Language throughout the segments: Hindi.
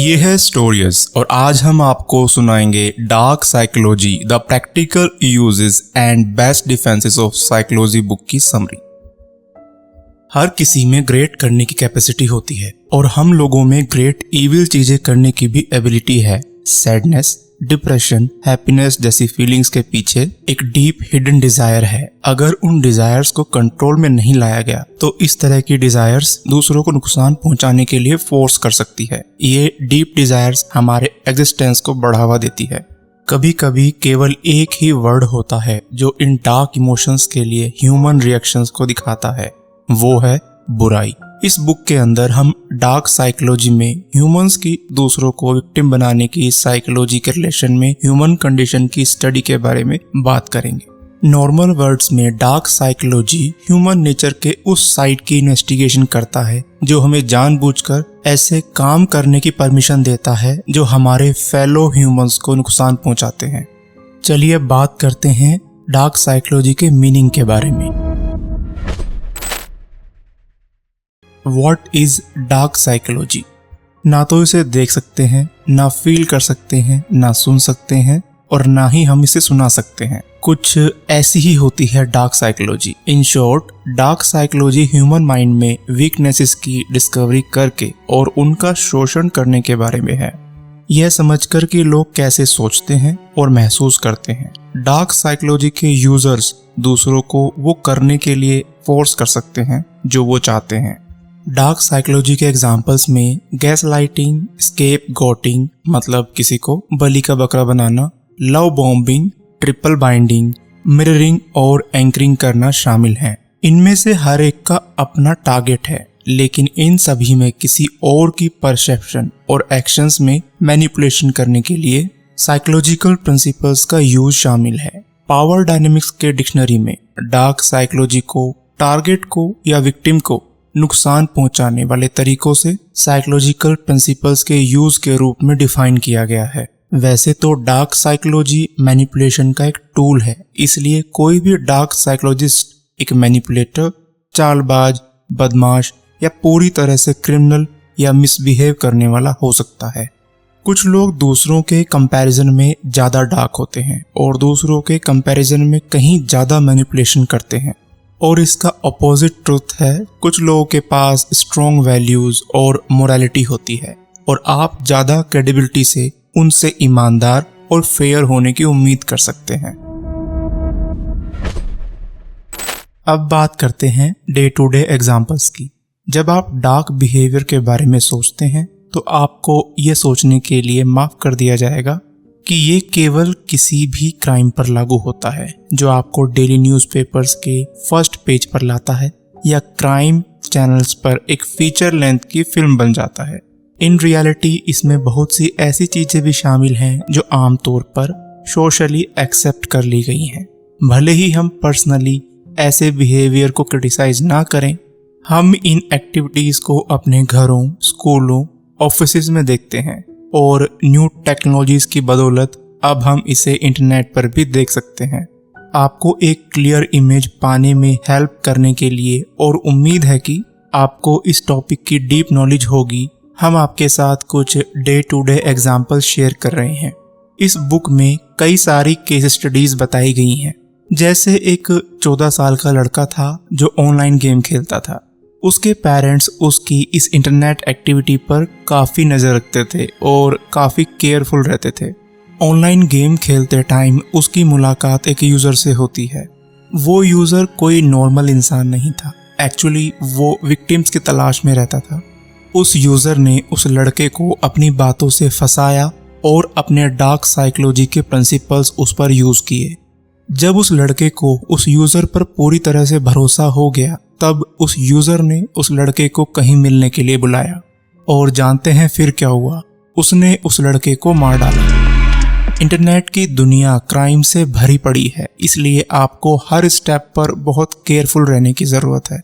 ये है स्टोरीज और आज हम आपको सुनाएंगे dark psychology the practical uses and best defences of psychology book की समरी। हर किसी में ग्रेट करने की कैपेसिटी होती है और हम लोगों में ग्रेट इविल चीजें करने की भी एबिलिटी है। सैडनेस, डिप्रेशन, हैप्पीनेस जैसी फीलिंग्स के पीछे एक डीप हिडन डिजायर है। अगर उन डिजायर्स को कंट्रोल में नहीं लाया गया तो इस तरह की डिजायर्स दूसरों को नुकसान पहुंचाने के लिए फोर्स कर सकती है। ये डीप डिजायर्स हमारे एग्जिस्टेंस को बढ़ावा देती है। कभी कभी केवल एक ही वर्ड होता है जो इन डार्क इमोशंस के लिए ह्यूमन रिएक्शंस को दिखाता है, वो है बुराई। इस बुक के अंदर हम डार्क साइकोलॉजी में ह्यूमंस की दूसरों को विक्टिम बनाने की साइकोलॉजी के रिलेशन में ह्यूमन कंडीशन की स्टडी के बारे में बात करेंगे। नॉर्मल वर्ड्स में डार्क साइकोलॉजी ह्यूमन नेचर के उस साइड की इन्वेस्टिगेशन करता है जो हमें जानबूझकर ऐसे काम करने की परमिशन देता है जो हमारे फेलो ह्यूमंस को नुकसान पहुंचाते हैं। चलिए बात करते हैं डार्क साइकोलॉजी के मीनिंग के बारे में। What is dark psychology? ना तो इसे देख सकते हैं, ना फील कर सकते हैं, ना सुन सकते हैं और ना ही हम इसे सुना सकते हैं। कुछ ऐसी ही होती है dark psychology. In short, dark psychology human mind में वीकनेसेस की डिस्कवरी करके और उनका शोषण करने के बारे में है। यह समझकर कि लोग कैसे सोचते हैं और महसूस करते हैं। डार्क साइकोलॉजी के यूजर्स दूसरों को वो करने के लिए फोर्स कर सकते हैं जो वो चाहते हैं। डार्क साइकोलॉजी के एग्जाम्पल्स में गैस लाइटिंग, स्केप गोटिंग मतलब किसी को बलि का बकरा बनाना, love bombing, triple binding, mirroring और एंकरिंग करना शामिल हैं। इनमें से हर एक का अपना टारगेट है, लेकिन इन सभी में किसी और की परसेप्शन और एक्शंस में मैनिपुलेशन करने के लिए साइकोलॉजिकल प्रिंसिपल्स का यूज शामिल है। पावर डायनेमिक्स के डिक्शनरी में डार्क साइकोलॉजी को टारगेट को या विक्टिम को नुकसान पहुंचाने वाले तरीकों से साइकोलॉजिकल प्रिंसिपल्स के यूज के रूप में डिफाइन किया गया है। वैसे तो डार्क साइकोलॉजी मैनिपुलेशन का एक टूल है, इसलिए कोई भी डार्क साइकोलॉजिस्ट एक मैनिपुलेटर, चालबाज, बदमाश या पूरी तरह से क्रिमिनल या मिसबिहेव करने वाला हो सकता है। कुछ लोग दूसरों के कंपैरिजन में ज्यादा डार्क होते हैं और दूसरों के कंपैरिजन में कहीं ज्यादा मैनिपुलेशन करते हैं। और इसका अपोजिट ट्रुथ है, कुछ लोगों के पास स्ट्रॉन्ग वैल्यूज और मोरालिटी होती है और आप ज्यादा क्रेडिबिलिटी से उनसे ईमानदार और फेयर होने की उम्मीद कर सकते हैं। अब बात करते हैं डे टू डे एग्जांपल्स की। जब आप डार्क बिहेवियर के बारे में सोचते हैं तो आपको ये सोचने के लिए माफ कर दिया जाएगा कि ये केवल किसी भी क्राइम पर लागू होता है जो आपको डेली न्यूज़पेपर्स के फर्स्ट पेज पर लाता है या क्राइम चैनल्स पर एक फीचर लेंथ की फिल्म बन जाता है। इन रियलिटी इसमें बहुत सी ऐसी चीजें भी शामिल हैं जो आमतौर पर सोशली एक्सेप्ट कर ली गई हैं। भले ही हम पर्सनली ऐसे बिहेवियर को क्रिटिसाइज ना करें, हम इन एक्टिविटीज को अपने घरों, स्कूलों, ऑफिसेज में देखते हैं और न्यू टेक्नोलॉजीज की बदौलत अब हम इसे इंटरनेट पर भी देख सकते हैं। आपको एक क्लियर इमेज पाने में हेल्प करने के लिए और उम्मीद है कि आपको इस टॉपिक की डीप नॉलेज होगी, हम आपके साथ कुछ day to day example share कर रहे हैं। इस बुक में कई सारी केस स्टडीज बताई गई हैं। जैसे एक 14 साल का लड़का था जो ऑनलाइन गेम खेलता था। उसके पेरेंट्स उसकी इस इंटरनेट एक्टिविटी पर काफ़ी नज़र रखते थे और काफ़ी केयरफुल रहते थे। ऑनलाइन गेम खेलते टाइम उसकी मुलाकात एक यूज़र से होती है। वो यूज़र कोई नॉर्मल इंसान नहीं था, एक्चुअली वो विक्टिम्स की तलाश में रहता था। उस यूज़र ने उस लड़के को अपनी बातों से फंसाया और अपने डार्क साइकोलॉजी के प्रिंसिपल्स उस पर यूज़ किए। जब उस लड़के को उस यूज़र पर पूरी तरह से भरोसा हो गया तब उस यूजर ने उस लड़के को कहीं मिलने के लिए बुलाया और जानते हैं फिर क्या हुआ? उसने उस लड़के को मार डाला। इंटरनेट की दुनिया क्राइम से भरी पड़ी है, इसलिए आपको हर स्टेप पर बहुत केयरफुल रहने की जरूरत है।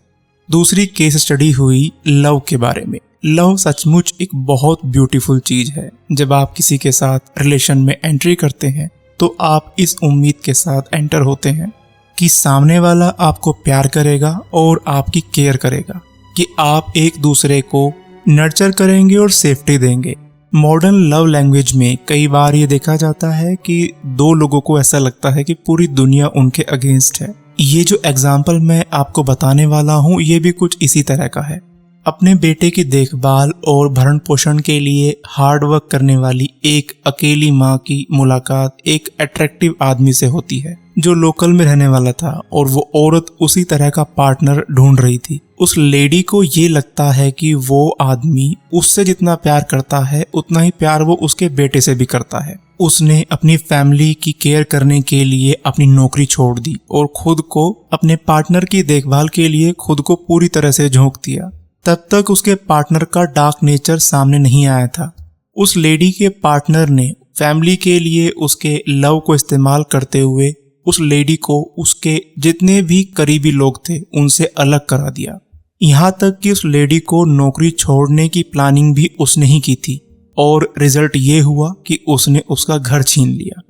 दूसरी केस स्टडी हुई लव के बारे में। लव सचमुच एक बहुत ब्यूटीफुल चीज है। जब आप किसी के साथ रिलेशन में एंट्री करते हैं तो आप इस उम्मीद के साथ एंटर होते हैं कि सामने वाला आपको प्यार करेगा और आपकी केयर करेगा, कि आप एक दूसरे को नर्चर करेंगे और सेफ्टी देंगे। मॉडर्न लव लैंग्वेज में कई बार ये देखा जाता है कि दो लोगों को ऐसा लगता है कि पूरी दुनिया उनके अगेंस्ट है। ये जो एग्जाम्पल मैं आपको बताने वाला हूँ ये भी कुछ इसी तरह का है। अपने बेटे की देखभाल और भरण पोषण के लिए हार्ड वर्क करने वाली एक अकेली माँ की मुलाकात एक अट्रैक्टिव आदमी से होती है जो लोकल में रहने वाला था, और वो औरत उसी तरह का पार्टनर ढूंढ रही थी। उस लेडी को ये लगता है कि वो आदमी उससे जितना प्यार करता है उतना ही प्यार वो उसके बेटे से भी करता है। उसने अपनी फैमिली की केयर करने के लिए अपनी नौकरी छोड़ दी और खुद को अपने पार्टनर की देखभाल के लिए खुद को पूरी तरह से झोंक दिया। तब तक उसके पार्टनर का डार्क नेचर सामने नहीं आया था। उस लेडी के पार्टनर ने फैमिली के लिए उसके लव को इस्तेमाल करते हुए उस लेडी को उसके जितने भी करीबी लोग थे उनसे अलग करा दिया। यहाँ तक कि उस लेडी को नौकरी छोड़ने की प्लानिंग भी उसने ही की थी, और रिजल्ट ये हुआ कि उसने उसका घर छीन लिया।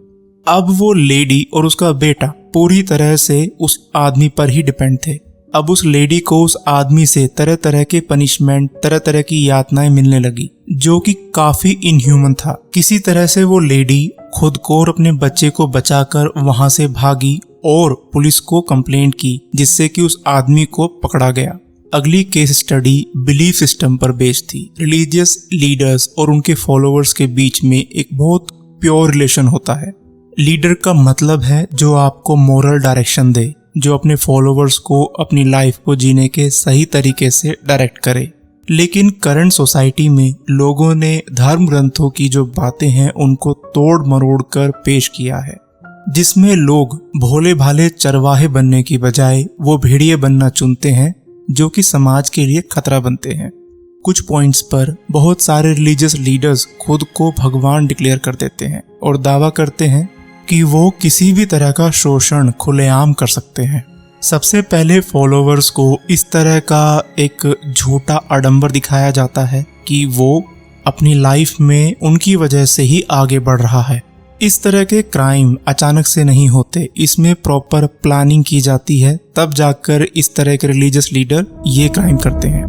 अब वो लेडी और उसका बेटा पूरी तरह से उस आदमी पर ही डिपेंड थे। अब उस लेडी को उस आदमी से तरह तरह के पनिशमेंट, तरह तरह की यातनाएं मिलने लगी जो कि काफी इनह्यूमन था। किसी तरह से वो लेडी खुद को और अपने बच्चे को बचाकर वहां से भागी और पुलिस को कंप्लेंट की, जिससे कि उस आदमी को पकड़ा गया। अगली केस स्टडी बिलीफ सिस्टम पर बेस्ड थी। रिलीजियस लीडर्स और उनके फॉलोअर्स के बीच में एक बहुत प्योर रिलेशन होता है। लीडर का मतलब है जो आपको मोरल डायरेक्शन दे, जो अपने फॉलोअर्स को अपनी लाइफ को जीने के सही तरीके से डायरेक्ट करे। लेकिन करंट सोसाइटी में लोगों ने धर्म ग्रंथों की जो बातें हैं उनको तोड़ मरोड़ कर पेश किया है, जिसमें लोग भोले भाले चरवाहे बनने की बजाय वो भेड़िए बनना चुनते हैं जो कि समाज के लिए खतरा बनते हैं। कुछ पॉइंट्स पर बहुत सारे रिलीजियस लीडर्स खुद को भगवान डिक्लेयर कर देते हैं और दावा करते हैं कि वो किसी भी तरह का शोषण खुलेआम कर सकते हैं। सबसे पहले फॉलोअर्स को इस तरह का एक झूठा आडंबर दिखाया जाता है कि वो अपनी लाइफ में उनकी वजह से ही आगे बढ़ रहा है। इस तरह के क्राइम अचानक से नहीं होते, इसमें प्रॉपर प्लानिंग की जाती है, तब जाकर इस तरह के रिलीजियस लीडर ये क्राइम करते हैं।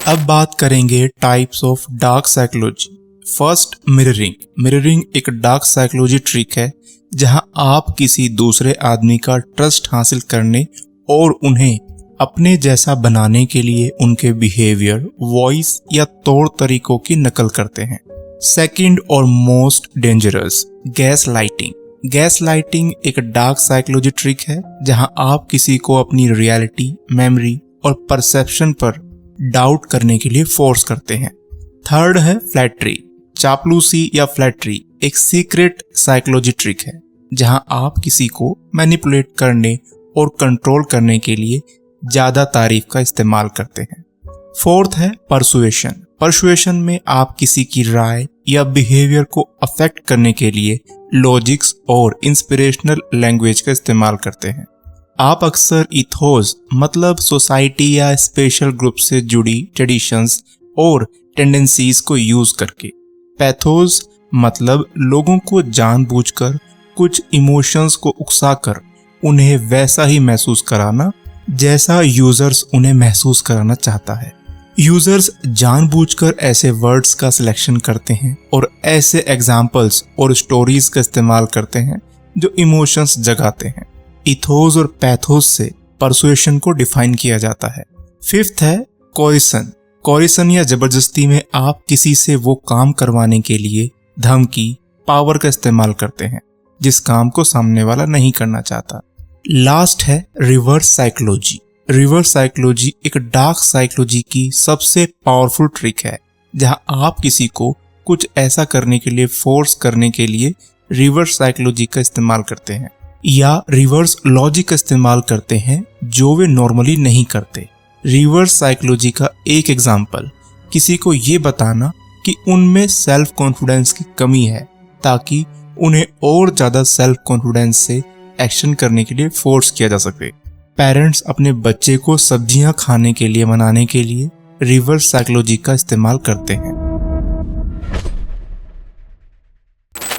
अब बात करेंगे types of dark psychology. First, mirroring. Mirroring एक डार्क साइकोलॉजी ट्रिक है जहां आप किसी दूसरे आदमी का ट्रस्ट हासिल करने और उन्हें अपने जैसा बनाने के लिए उनके बिहेवियर, वॉइस या तौर तरीकों की नकल करते हैं। सेकंड और most dangerous, gas lighting. Gas lighting एक डार्क साइकोलॉजी ट्रिक है जहां आप किसी को अपनी रियलिटी, मेमोरी और परसेप्शन पर डाउट करने के लिए फोर्स करते हैं। थर्ड है फ्लैटरी। चापलूसी या फ्लैटरी एक सीक्रेट साइकोलॉजी ट्रिक है जहां आप किसी को मैनिपुलेट करने और कंट्रोल करने के लिए ज्यादा तारीफ का इस्तेमाल करते हैं। फोर्थ है परसुएशन। परसुएशन में आप किसी की राय या बिहेवियर को अफेक्ट करने के लिए लॉजिक्स और इंस्पिरेशनल लैंग्वेज का इस्तेमाल करते हैं। आप अक्सर इथोस मतलब सोसाइटी या स्पेशल ग्रुप से जुड़ी ट्रेडिशंस और टेंडेंसीज को यूज करके, पैथोस मतलब लोगों को जानबूझकर कुछ इमोशंस को उकसाकर उन्हें वैसा ही महसूस कराना जैसा यूजर्स उन्हें महसूस कराना चाहता है। यूजर्स जानबूझकर ऐसे वर्ड्स का सिलेक्शन करते हैं और ऐसे एग्जाम्पल्स और स्टोरीज का इस्तेमाल करते हैं जो इमोशंस जगाते हैं। इथोस और पैथोस से परसुएशन को डिफाइन किया जाता है। फिफ्थ है कोरिसन। कोरिसन या जबरदस्ती में आप किसी से वो काम करवाने के लिए धमकी, पावर का इस्तेमाल करते हैं जिस काम को सामने वाला नहीं करना चाहता। लास्ट है रिवर्स साइकोलॉजी। रिवर्स साइकोलॉजी एक डार्क साइकोलॉजी की सबसे पावरफुल ट्रिक है जहां आप किसी को कुछ ऐसा करने के लिए फोर्स करने के लिए रिवर्स साइकोलॉजी का इस्तेमाल करते हैं या रिवर्स लॉजिक का इस्तेमाल करते हैं जो वे नॉर्मली नहीं करते। रिवर्स साइकोलॉजी का एक एग्जाम्पल किसी को ये बताना कि उनमें सेल्फ कॉन्फिडेंस की कमी है ताकि उन्हें और ज्यादा सेल्फ कॉन्फिडेंस से एक्शन करने के लिए फोर्स किया जा सके। पेरेंट्स अपने बच्चे को सब्जियां खाने के लिए मनाने के लिए रिवर्स साइकोलॉजी का इस्तेमाल करते हैं।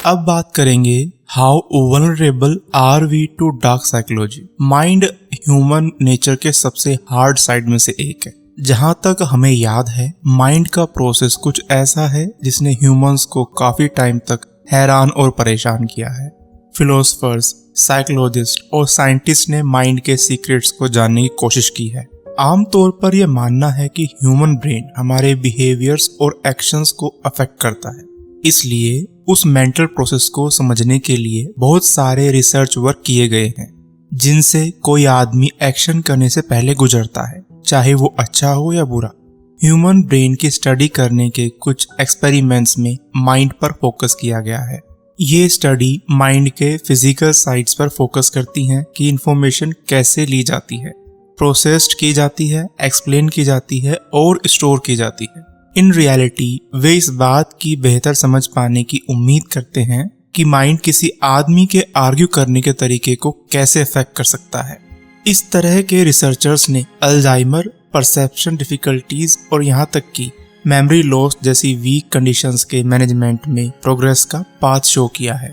अब बात करेंगे how vulnerable are we to dark psychology. Mind human nature के सबसे हार्ड साइड में से एक है। जहां तक हमें याद है, माइंड का प्रोसेस कुछ ऐसा है जिसने ह्यूमंस को काफी टाइम तक हैरान और परेशान किया है। फिलोसफर्स, साइकोलॉजिस्ट और साइंटिस्ट ने माइंड के सीक्रेट्स को जानने की कोशिश की है। आमतौर पर यह मानना है कि ह्यूमन ब्रेन हमारे बिहेवियर्स और एक्शंस को अफेक्ट करता है। इसलिए उस मेंटल प्रोसेस को समझने के लिए बहुत सारे रिसर्च वर्क किए गए हैं, जिनसे कोई आदमी एक्शन करने से पहले गुजरता है, चाहे वो अच्छा हो या बुरा। ह्यूमन ब्रेन की स्टडी करने के कुछ एक्सपेरिमेंट्स में माइंड पर फोकस किया गया है। ये स्टडी माइंड के फिजिकल साइड्स पर फोकस करती हैं कि इंफॉर्मेशन कैसे ली जाती है, प्रोसेस्ड की जाती है, एक्सप्लेन की जाती है और स्टोर की जाती है। इन रियलिटी वे इस बात की बेहतर समझ पाने की उम्मीद करते हैं कि माइंड किसी आदमी के आर्ग्यू करने के तरीके को कैसे अफेक्ट कर सकता है। इस तरह के रिसर्चर्स ने अल्जाइमर, परसेप्शन डिफिकल्टीज और यहाँ तक कि मेमोरी लॉस जैसी वीक कंडीशंस के मैनेजमेंट में प्रोग्रेस का पाथ शो किया है।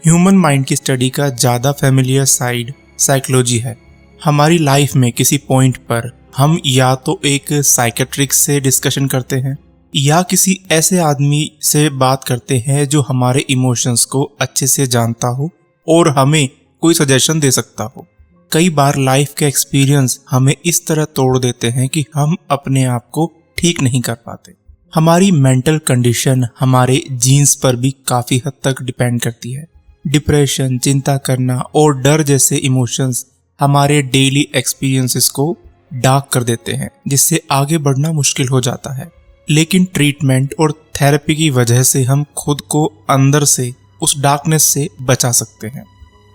ह्यूमन माइंड की स्टडी का ज़्यादा फेमिलियर साइड साइकोलॉजी है। हमारी लाइफ में किसी पॉइंट पर हम या तो एक साइकेट्रिक से डिस्कशन करते हैं या किसी ऐसे आदमी से बात करते हैं जो हमारे इमोशंस को अच्छे से जानता हो और हमें कोई सजेशन दे सकता हो। कई बार लाइफ के एक्सपीरियंस हमें इस तरह तोड़ देते हैं कि हम अपने आप को ठीक नहीं कर पाते। हमारी मेंटल कंडीशन हमारे जीन्स पर भी काफ़ी हद तक डिपेंड करती है। डिप्रेशन, चिंता करना और डर जैसे इमोशंस हमारे डेली एक्सपीरियंसेस को डार्क कर देते हैं, जिससे आगे बढ़ना मुश्किल हो जाता है। लेकिन ट्रीटमेंट और थेरेपी की वजह से हम खुद को अंदर से उस डार्कनेस से बचा सकते हैं।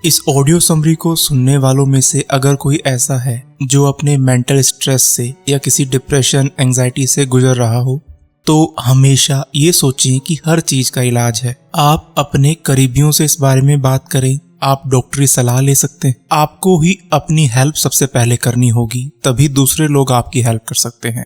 इस ऑडियो समरी को सुनने वालों में से अगर कोई ऐसा है जो अपने मेंटल स्ट्रेस से या किसी डिप्रेशन, एंजाइटी से गुजर रहा हो, तो हमेशा ये सोचें कि हर चीज का इलाज है। आप अपने करीबियों से इस बारे में बात करें, आप डॉक्टरी सलाह ले सकते हैं। आपको ही अपनी हेल्प सबसे पहले करनी होगी, तभी दूसरे लोग आपकी हेल्प कर सकते हैं।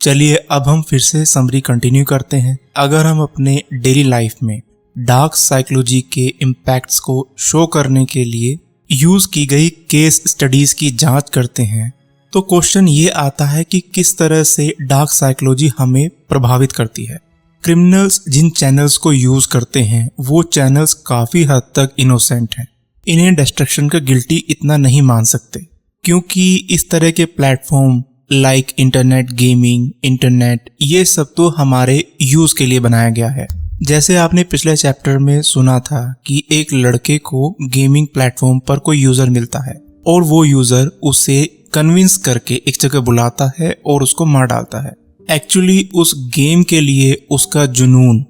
चलिए अब हम फिर से समरी कंटिन्यू करते हैं। अगर हम अपने डेली लाइफ में डार्क साइकोलॉजी के इम्पैक्ट्स को शो करने के लिए यूज की गई केस स्टडीज की जांच करते हैं, तो क्वेश्चन ये आता है कि किस तरह से डार्क साइकोलॉजी हमें प्रभावित करती है। क्रिमिनल्स जिन चैनल्स को यूज करते हैं वो चैनल्स काफी हद तक इनोसेंट हैं। इन्हें डिस्ट्रक्शन का गिल्टी इतना नहीं मान सकते, क्योंकि इस तरह के platform like internet, gaming, internet, ये सब तो हमारे यूज के लिए बनाया गया है। जैसे आपने पिछले चैप्टर में सुना था कि एक लड़के को गेमिंग प्लेटफॉर्म पर कोई यूजर मिलता है और वो यूजर उसे कन्विंस करके एक जगह बुलाता है और उसको मार डालता है। एक्चुअली उस गेम के लिए उसका जुनून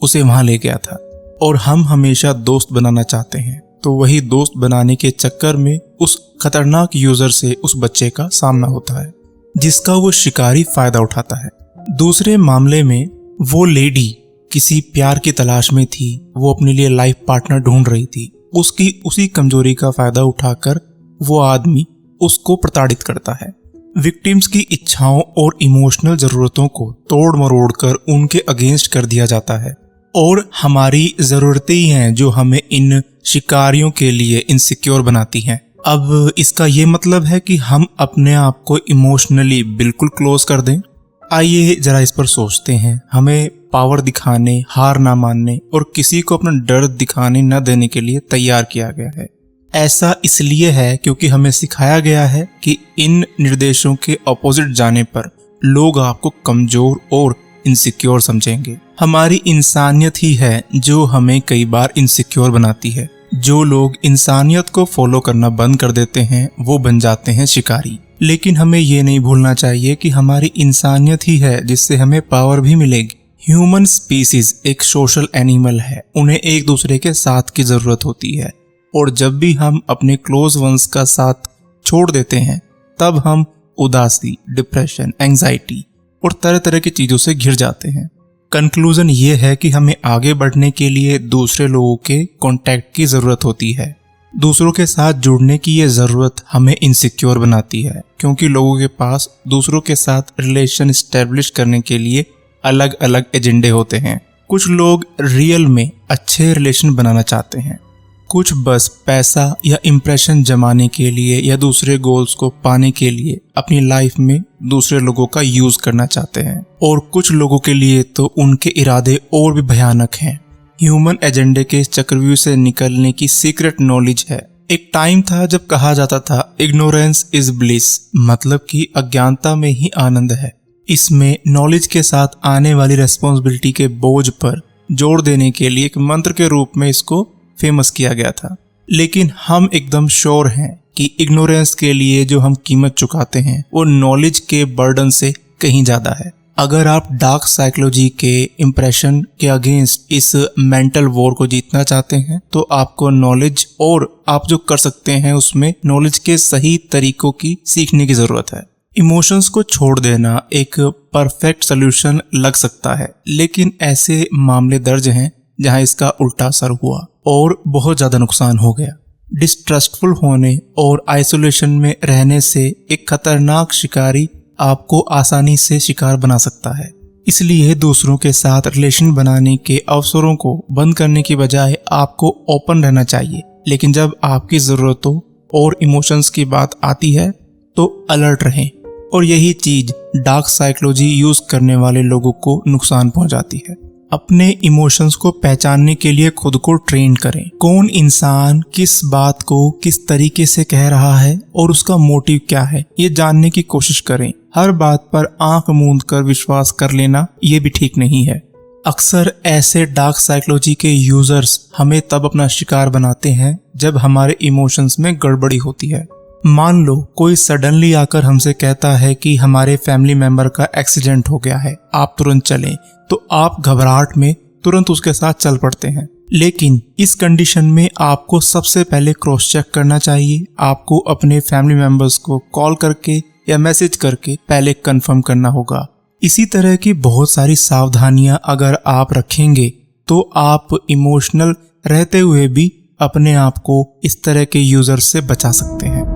उसे वहां ले गया था और हम हमेशा दोस्त बनाना चाहते हैं, तो वही दोस्त बनाने के चक्कर में उस खतरनाक यूजर से उस बच्चे का सामना होता है, जिसका वो शिकारी फायदा उठाता है। दूसरे मामले में वो लेडी किसी प्यार की तलाश में थी, वो अपने लिए लाइफ पार्टनर ढूंढ रही थी। उसकी उसी कमजोरी का फायदा उठाकर वो आदमी उसको प्रताड़ित करता है। विक्टिम्स की इच्छाओं और इमोशनल जरूरतों को तोड़ मरोड़ कर उनके अगेंस्ट कर दिया जाता है और हमारी जरूरतें ही हैं जो हमें इन शिकारियों के लिए इनसिक्योर बनाती हैं। अब इसका ये मतलब है कि हम अपने आप को इमोशनली बिल्कुल क्लोज कर दें? आइए जरा इस पर सोचते हैं। हमें पावर दिखाने, हार ना मानने और किसी को अपना डर दिखाने न देने के लिए तैयार किया गया है। ऐसा इसलिए है क्योंकि हमें सिखाया गया है कि इन निर्देशों के ऑपोजिट जाने पर लोग आपको कमजोर और इनसिक्योर समझेंगे। हमारी इंसानियत ही है जो हमें कई बार इनसिक्योर बनाती है। जो लोग इंसानियत को फॉलो करना बंद कर देते हैं वो बन जाते हैं शिकारी। लेकिन हमें ये नहीं भूलना चाहिए कि हमारी इंसानियत ही है जिससे हमें पावर भी मिलेगी। ह्यूमन स्पीसीज एक सोशल एनिमल है, उन्हें एक दूसरे के साथ की जरूरत होती है और जब भी हम अपने क्लोज वंस का साथ छोड़ देते हैं तब हम उदासी, डिप्रेशन, एंजाइटी और तरह तरह की चीजों से घिर जाते हैं। कंक्लूजन ये है कि हमें आगे बढ़ने के लिए दूसरे लोगों के कांटेक्ट की जरूरत होती है। दूसरों के साथ जुड़ने की ये जरूरत हमें इनसिक्योर बनाती है, क्योंकि लोगों के पास दूसरों के साथ रिलेशन एस्टेब्लिश करने के लिए अलग अलग एजेंडे होते हैं। कुछ लोग रियल में अच्छे रिलेशन बनाना चाहते हैं, कुछ बस पैसा या इम्प्रेशन जमाने के लिए या दूसरे गोल्स को पाने के लिए अपनी लाइफ में दूसरे लोगों का यूज करना चाहते हैं, और कुछ लोगों के लिए तो उनके इरादे और भी भयानक हैं। ह्यूमन एजेंडे के चक्रव्यूह से निकलने की सीक्रेट नॉलेज है। एक टाइम था जब कहा जाता था इग्नोरेंस इज ब्लिस, मतलब कि अज्ञानता में ही आनंद है। इसमें नॉलेज के साथ आने वाली रेस्पॉन्सिबिलिटी के बोझ पर जोर देने के लिए एक मंत्र के रूप में इसको फेमस किया गया था। लेकिन हम एकदम श्योर हैं कि इग्नोरेंस के लिए जो हम कीमत चुकाते हैं वो नॉलेज के बर्डन से कहीं ज्यादा है। अगर आप डार्क साइकोलॉजी के इंप्रेशन के अगेंस्ट इस मेंटल वॉर को जीतना चाहते हैं तो आपको नॉलेज और आप जो कर सकते हैं उसमें नॉलेज के सही तरीकों की सीखने की जरूरत है। इमोशंस को छोड़ देना एक परफेक्ट सोल्यूशन लग सकता है, लेकिन ऐसे मामले दर्ज हैं जहां इसका उल्टा असर हुआ और बहुत ज्यादा नुकसान हो गया। डिस्ट्रस्टफुल होने और आइसोलेशन में रहने से एक खतरनाक शिकारी आपको आसानी से शिकार बना सकता है। इसलिए दूसरों के साथ रिलेशन बनाने के अवसरों को बंद करने की बजाय आपको ओपन रहना चाहिए, लेकिन जब आपकी जरूरतों और इमोशंस की बात आती है तो अलर्ट रहें। और यही चीज डार्क साइकोलॉजी यूज करने वाले लोगों को नुकसान पहुंचाती है। अपने इमोशंस को पहचानने के लिए खुद को ट्रेन करें। कौन इंसान किस बात को किस तरीके से कह रहा है और उसका मोटिव क्या है, ये जानने की कोशिश करें। हर बात पर आंख मूंद कर विश्वास कर लेना ये भी ठीक नहीं है। अक्सर ऐसे डार्क साइकोलॉजी के यूजर्स हमें तब अपना शिकार बनाते हैं जब हमारे इमोशंस में गड़बड़ी होती है। मान लो कोई सडनली आकर हमसे कहता है कि हमारे फैमिली मेंबर का एक्सीडेंट हो गया है, आप तुरंत चलें, तो आप घबराहट में तुरंत उसके साथ चल पड़ते हैं। लेकिन इस कंडीशन में आपको सबसे पहले क्रॉस चेक करना चाहिए। आपको अपने फैमिली मेंबर्स को कॉल करके या मैसेज करके पहले कंफर्म करना होगा। इसी तरह की बहुत सारी सावधानियां अगर आप रखेंगे तो आप इमोशनल रहते हुए भी अपने आप को इस तरह के यूजर से बचा सकते हैं।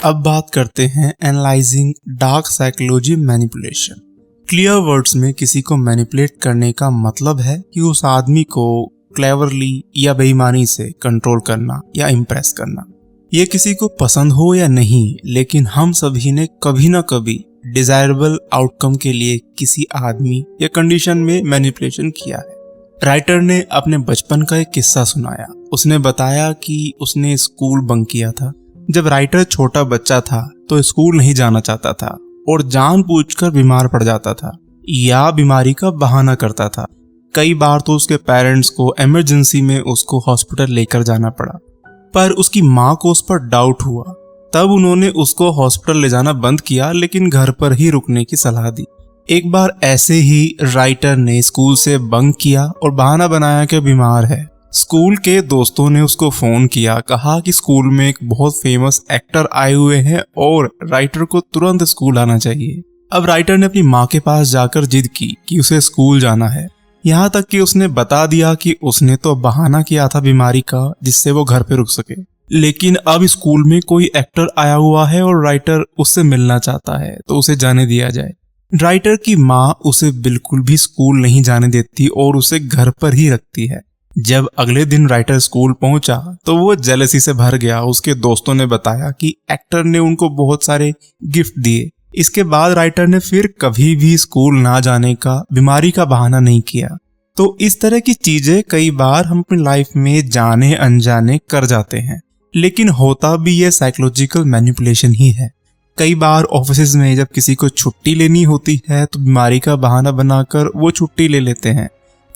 अब बात करते हैं analysing dark psychology manipulation. Clear words में किसी को मैनिपुलेट करने का मतलब है कि उस आदमी को क्लेवरली या बेईमानी से कंट्रोल करना या इम्प्रेस करना। ये किसी को पसंद हो या नहीं, लेकिन हम सभी ने कभी ना कभी डिजायरेबल आउटकम के लिए किसी आदमी या कंडीशन में मैनिपुलेशन किया है। राइटर ने अपने बचपन का एक किस्सा सुनाया। उसने बताया कि उसने स्कूल बंक किया था। जब राइटर छोटा बच्चा था तो स्कूल नहीं जाना चाहता था और जानबूझकर बीमार पड़ जाता था या बीमारी का बहाना करता था। कई बार तो उसके पेरेंट्स को इमरजेंसी में उसको हॉस्पिटल लेकर जाना पड़ा, पर उसकी माँ को उस पर डाउट हुआ। तब उन्होंने उसको हॉस्पिटल ले जाना बंद किया, लेकिन घर पर ही रुकने की सलाह दी। एक बार ऐसे ही राइटर ने स्कूल से बंक किया और बहाना बनाया कि बीमार है। स्कूल के दोस्तों ने उसको फोन किया, कहा कि स्कूल में एक बहुत फेमस एक्टर आए हुए हैं और राइटर को तुरंत स्कूल आना चाहिए। अब राइटर ने अपनी माँ के पास जाकर जिद की कि उसे स्कूल जाना है। यहाँ तक कि उसने बता दिया कि उसने तो बहाना किया था बीमारी का जिससे वो घर पे रुक सके, लेकिन अब स्कूल में कोई एक्टर आया हुआ है और राइटर उससे मिलना चाहता है तो उसे जाने दिया जाए। राइटर की माँ उसे बिल्कुल भी स्कूल नहीं जाने देती और उसे घर पर ही रखती है। जब अगले दिन राइटर स्कूल पहुंचा तो वो जेलसी से भर गया। उसके दोस्तों ने बताया कि एक्टर ने उनको बहुत सारे गिफ्ट दिए। इसके बाद राइटर ने फिर कभी भी स्कूल ना जाने का, बीमारी का बहाना नहीं किया। तो इस तरह की चीजें कई बार हम अपनी लाइफ में जाने अनजाने कर जाते हैं, लेकिन होता भी ये साइकोलॉजिकल मैनिपुलेशन ही है। कई बार ऑफिस में जब किसी को छुट्टी लेनी होती है तो बीमारी का बहाना बनाकर वो छुट्टी ले लेते हैं।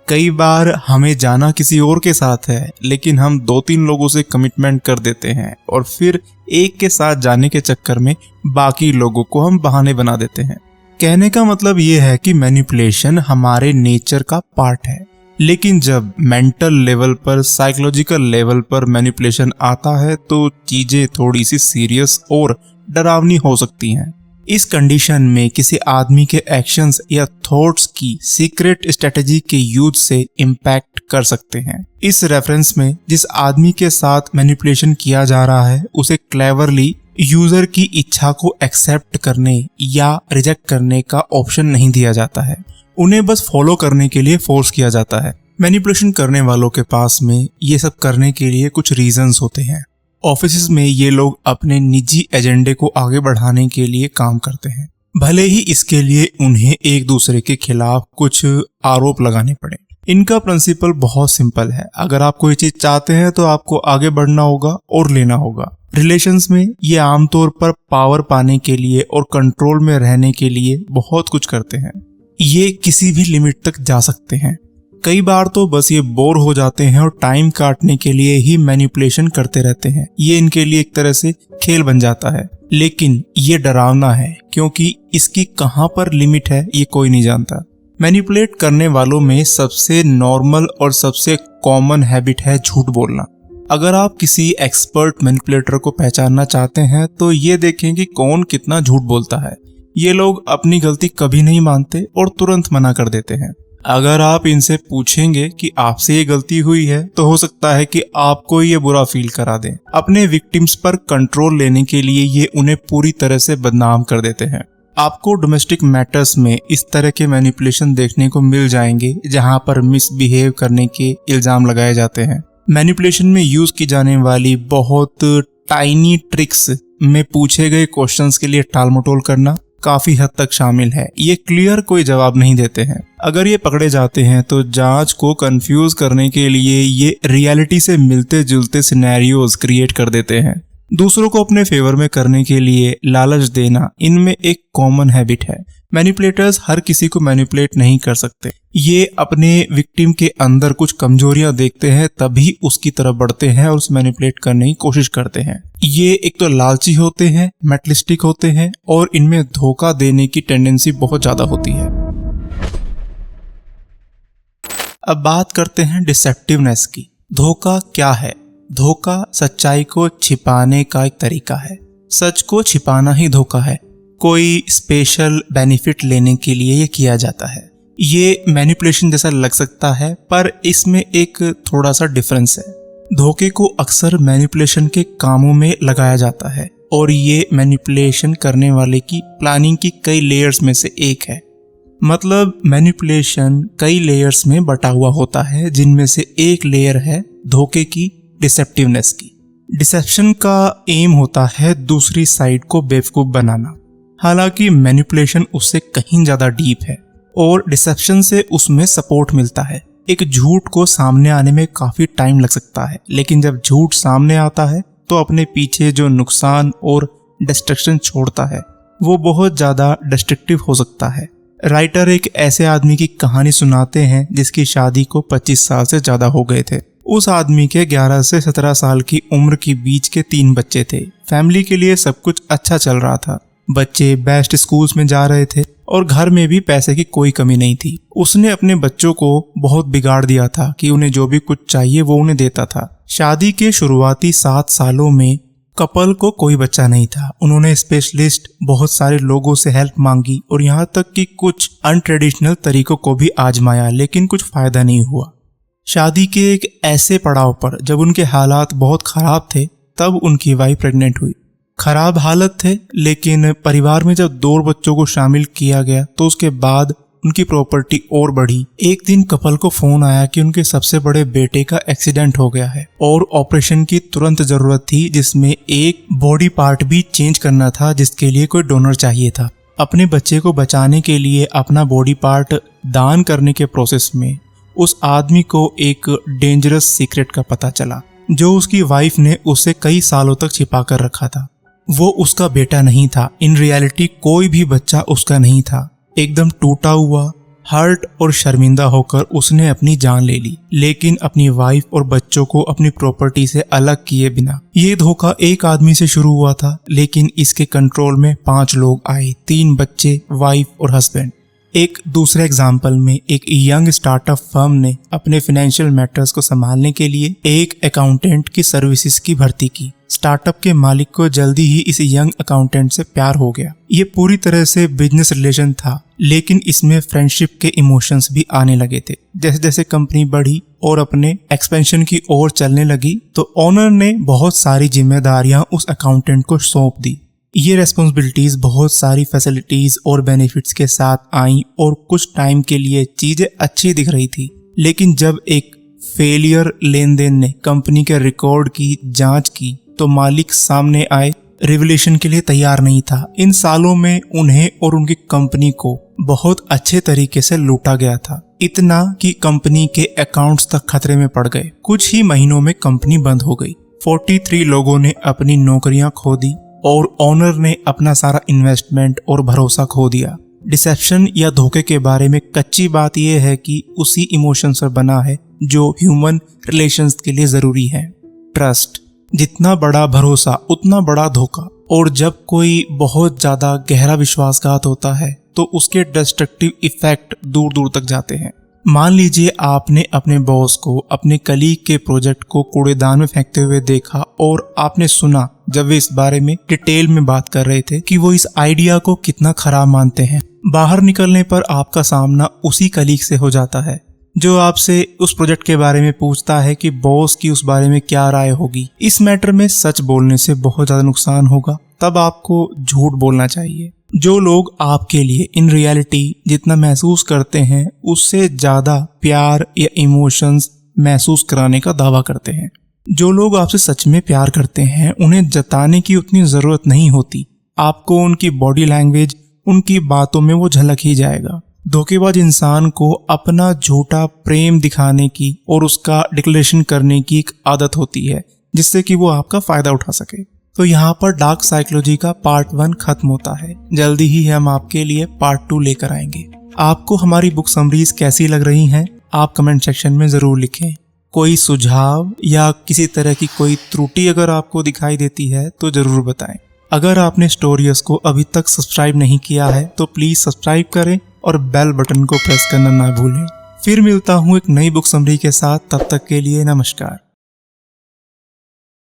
कई बार हमें जाना किसी और के साथ है, लेकिन हम 2-3 लोगों से कमिटमेंट कर देते हैं और फिर एक के साथ जाने के चक्कर में बाकी लोगों को हम बहाने बना देते हैं। कहने का मतलब ये है कि मैनिपुलेशन हमारे नेचर का पार्ट है, लेकिन जब मेंटल लेवल पर, साइकोलॉजिकल लेवल पर मैनिपुलेशन आता है तो चीजें थोड़ी सी सीरियस और डरावनी हो सकती हैं। इस कंडीशन में किसी आदमी के एक्शंस या थॉट्स की सीक्रेट स्ट्रेटजी के यूज से इम्पैक्ट कर सकते हैं। इस रेफरेंस में जिस आदमी के साथ मैनिपुलेशन किया जा रहा है उसे क्लेवरली यूजर की इच्छा को एक्सेप्ट करने या रिजेक्ट करने का ऑप्शन नहीं दिया जाता है। उन्हें बस फॉलो करने के लिए फोर्स किया जाता है। मैनिपुलेशन करने वालों के पास में ये सब करने के लिए कुछ रीजंस होते हैं। ऑफिस में ये लोग अपने निजी एजेंडे को आगे बढ़ाने के लिए काम करते हैं, भले ही इसके लिए उन्हें एक दूसरे के खिलाफ कुछ आरोप लगाने पड़े। इनका प्रिंसिपल बहुत सिंपल है, अगर आप कोई चीज चाहते हैं तो आपको आगे बढ़ना होगा और लेना होगा। रिलेशंस में ये आमतौर पर पावर पाने के लिए और कंट्रोल में रहने के लिए बहुत कुछ करते हैं। ये किसी भी लिमिट तक जा सकते हैं। कई बार तो बस ये बोर हो जाते हैं और टाइम काटने के लिए ही मैनिपुलेशन करते रहते हैं। ये इनके लिए एक तरह से खेल बन जाता है, लेकिन ये डरावना है क्योंकि इसकी कहाँ पर लिमिट है ये कोई नहीं जानता। मैनिपुलेट करने वालों में सबसे नॉर्मल और सबसे कॉमन हैबिट है झूठ बोलना। अगर आप किसी एक्सपर्ट मैनिपुलेटर को पहचानना चाहते हैं तो ये देखें कि कौन कितना झूठ बोलता है। ये लोग अपनी गलती कभी नहीं मानते और तुरंत मना कर देते हैं। अगर आप इनसे पूछेंगे कि आपसे ये गलती हुई है तो हो सकता है कि आपको ये बुरा फील करा दें। अपने विक्टिम्स पर कंट्रोल लेने के लिए ये उन्हें पूरी तरह से बदनाम कर देते हैं। आपको डोमेस्टिक मैटर्स में इस तरह के मैनिपुलेशन देखने को मिल जाएंगे जहां पर मिसबिहेव करने के इल्जाम लगाए जाते हैं। मैनिपुलेशन में यूज की जाने वाली बहुत टाइनी ट्रिक्स में पूछे गए क्वेश्चंस के लिए टालमटोल करना काफी हद तक शामिल है। ये क्लियर कोई जवाब नहीं देते हैं। अगर ये पकड़े जाते हैं तो जांच को कंफ्यूज करने के लिए ये रियलिटी से मिलते जुलते सिनेरियोज क्रिएट कर देते हैं। दूसरों को अपने फेवर में करने के लिए लालच देना इनमें एक कॉमन हैबिट है। मैनिपुलेटर्स हर किसी को मैनिपुलेट नहीं कर सकते। ये अपने विक्टिम के अंदर कुछ कमजोरियां देखते हैं तभी उसकी तरफ बढ़ते हैं और उस मैनिपुलेट करने की कोशिश करते हैं। ये एक तो लालची होते हैं, मेटलिस्टिक होते हैं और इनमें धोखा देने की टेंडेंसी बहुत ज्यादा होती है। अब बात करते हैं डिसेप्टिवनेस की। धोखा क्या है? धोखा सच्चाई को छिपाने का एक तरीका है। सच को छिपाना ही धोखा है। कोई स्पेशल बेनिफिट लेने के लिए ये किया जाता है। ये मैनिपुलेशन जैसा लग सकता है पर इसमें एक थोड़ा सा डिफरेंस है। धोखे को अक्सर मैनिपुलेशन के कामों में लगाया जाता है और ये मैनिपुलेशन करने वाले की प्लानिंग की कई लेयर्स में से एक है। मतलब मैनिपुलेशन कई लेयर्स में बटा हुआ होता है जिनमें से एक लेयर है धोखे की, डिसेप्टिवनेस की। डिसेप्शन का एम होता है दूसरी साइड को बेवकूफ बनाना। हालांकि मैनिपुलेशन उससे कहीं ज्यादा डीप है और डिसेप्शन से उसमें सपोर्ट मिलता है। एक झूठ को सामने आने में काफी टाइम लग सकता है, लेकिन जब झूठ सामने आता है तो अपने पीछे जो नुकसान और डिस्ट्रक्शन छोड़ता है वो बहुत ज्यादा डिस्ट्रक्टिव हो सकता है। राइटर एक ऐसे आदमी की कहानी सुनाते हैं जिसकी शादी को 25 साल से ज्यादा हो गए थे। उस आदमी के 11 से 17 साल की उम्र के बीच के 3 बच्चे थे। फैमिली के लिए सब कुछ अच्छा चल रहा था। बच्चे बेस्ट स्कूल्स में जा रहे थे और घर में भी पैसे की कोई कमी नहीं थी। उसने अपने बच्चों को बहुत बिगाड़ दिया था कि उन्हें जो भी कुछ चाहिए वो उन्हें देता था। शादी के शुरुआती 7 सालों में कपल को कोई बच्चा नहीं था। उन्होंने स्पेशलिस्ट बहुत सारे लोगों से हेल्प मांगी और यहाँ तक कि कुछ अनट्रेडिशनल तरीकों को भी आजमाया, लेकिन कुछ फायदा नहीं हुआ। शादी के एक ऐसे पड़ाव पर जब उनके हालात बहुत खराब थे तब उनकी वाइफ प्रेग्नेंट हुई। खराब हालत थे, लेकिन परिवार में जब 2 बच्चों को शामिल किया गया तो उसके बाद उनकी प्रॉपर्टी और बढ़ी। एक दिन कपल को फोन आया कि उनके सबसे बड़े बेटे का एक्सीडेंट हो गया है और ऑपरेशन की तुरंत जरूरत थी, जिसमें एक बॉडी पार्ट भी चेंज करना था जिसके लिए कोई डोनर चाहिए था। अपने बच्चे को बचाने के लिए अपना बॉडी पार्ट दान करने के प्रोसेस में उस आदमी को एक डेंजरस सीक्रेट का पता चला जो उसकी वाइफ ने उसे कई सालों तक छिपा कर रखा था। वो उसका बेटा नहीं था। इन रियलिटी कोई भी बच्चा उसका नहीं था। एकदम टूटा हुआ, हर्ट और शर्मिंदा होकर उसने अपनी जान ले ली, लेकिन अपनी वाइफ और बच्चों को अपनी प्रॉपर्टी से अलग किए बिना। ये धोखा एक आदमी से शुरू हुआ था, लेकिन इसके कंट्रोल में 5 लोग आए, 3 बच्चे, वाइफ और हस्बैंड। एक दूसरे एग्जाम्पल में एक यंग स्टार्टअप फर्म ने अपने फाइनेंशियल मैटर्स को संभालने के लिए एक अकाउंटेंट की सर्विसेज की भर्ती की। स्टार्टअप के मालिक को जल्दी ही इस यंग अकाउंटेंट से प्यार हो गया। ये पूरी तरह से बिजनेस रिलेशन था, लेकिन इसमें फ्रेंडशिप के इमोशंस भी आने लगे थे। जैसे जैसे कंपनी बढ़ी और अपने एक्सपेंशन की ओर चलने लगी तो ओनर ने बहुत सारी जिम्मेदारियां उस अकाउंटेंट को सौंप दी। ये रेस्पॉन्सिबिलिटीज बहुत सारी फैसिलिटीज और बेनिफिट्स के साथ आई और कुछ टाइम के लिए चीजें अच्छी दिख रही थी, लेकिन जब एक फेलियर लेन देन ने कंपनी के रिकॉर्ड की जांच की तो मालिक सामने आए रिवोल्यूशन के लिए तैयार नहीं था। इन सालों में उन्हें और उनकी कंपनी को बहुत अच्छे तरीके से लूटा गया था, इतना कि कंपनी के अकाउंट्स तक खतरे में पड़ गए। कुछ ही महीनों में कंपनी बंद हो गई। 43 लोगों ने अपनी नौकरियां खो दी और ओनर ने अपना सारा इन्वेस्टमेंट और भरोसा खो दिया। डिसेप्शन या धोखे के बारे में कच्ची बात यह है कि उसी इमोशन से बना है जो ह्यूमन रिलेशंस के लिए जरूरी है। ट्रस्ट, जितना बड़ा भरोसा उतना बड़ा धोखा। और जब कोई बहुत ज्यादा गहरा विश्वासघात होता है तो उसके डिस्ट्रक्टिव इफेक्ट दूर दूर तक जाते हैं। मान लीजिए आपने अपने बॉस को अपने कलीग के प्रोजेक्ट को कूड़ेदान में फेंकते हुए देखा और आपने सुना जब वे इस बारे में डिटेल में बात कर रहे थे कि वो इस आइडिया को कितना खराब मानते हैं। बाहर निकलने पर आपका सामना उसी कलीग से हो जाता है जो आपसे उस प्रोजेक्ट के बारे में पूछता है कि बॉस की उस बारे में क्या राय होगी। इस मैटर में सच बोलने से बहुत ज्यादा नुकसान होगा, तब आपको झूठ बोलना चाहिए। जो लोग आपके लिए इन रियलिटी जितना महसूस करते हैं उससे ज्यादा प्यार या इमोशंस महसूस कराने का दावा करते हैं। जो लोग आपसे सच में प्यार करते हैं उन्हें जताने की उतनी जरूरत नहीं होती। आपको उनकी बॉडी लैंग्वेज, उनकी बातों में वो झलक ही जाएगा। धोखेबाज इंसान को अपना झूठा प्रेम दिखाने की और उसका डिक्लेरेशन करने की एक आदत होती है जिससे कि वो आपका फायदा उठा सके। तो यहाँ पर डार्क साइकोलॉजी का पार्ट 1 खत्म होता है। जल्दी ही हम आपके लिए पार्ट 2 लेकर आएंगे। आपको हमारी बुक समरीज कैसी लग रही हैं आप कमेंट सेक्शन में जरूर लिखें। कोई सुझाव या किसी तरह की कोई त्रुटि अगर आपको दिखाई देती है तो जरूर बताएं। अगर आपने स्टोरीज को अभी तक सब्सक्राइब नहीं किया है तो प्लीज सब्सक्राइब करें और बेल बटन को प्रेस करना ना भूलें। फिर मिलता हूँ एक नई बुक समरी के साथ, तब तक के लिए नमस्कार।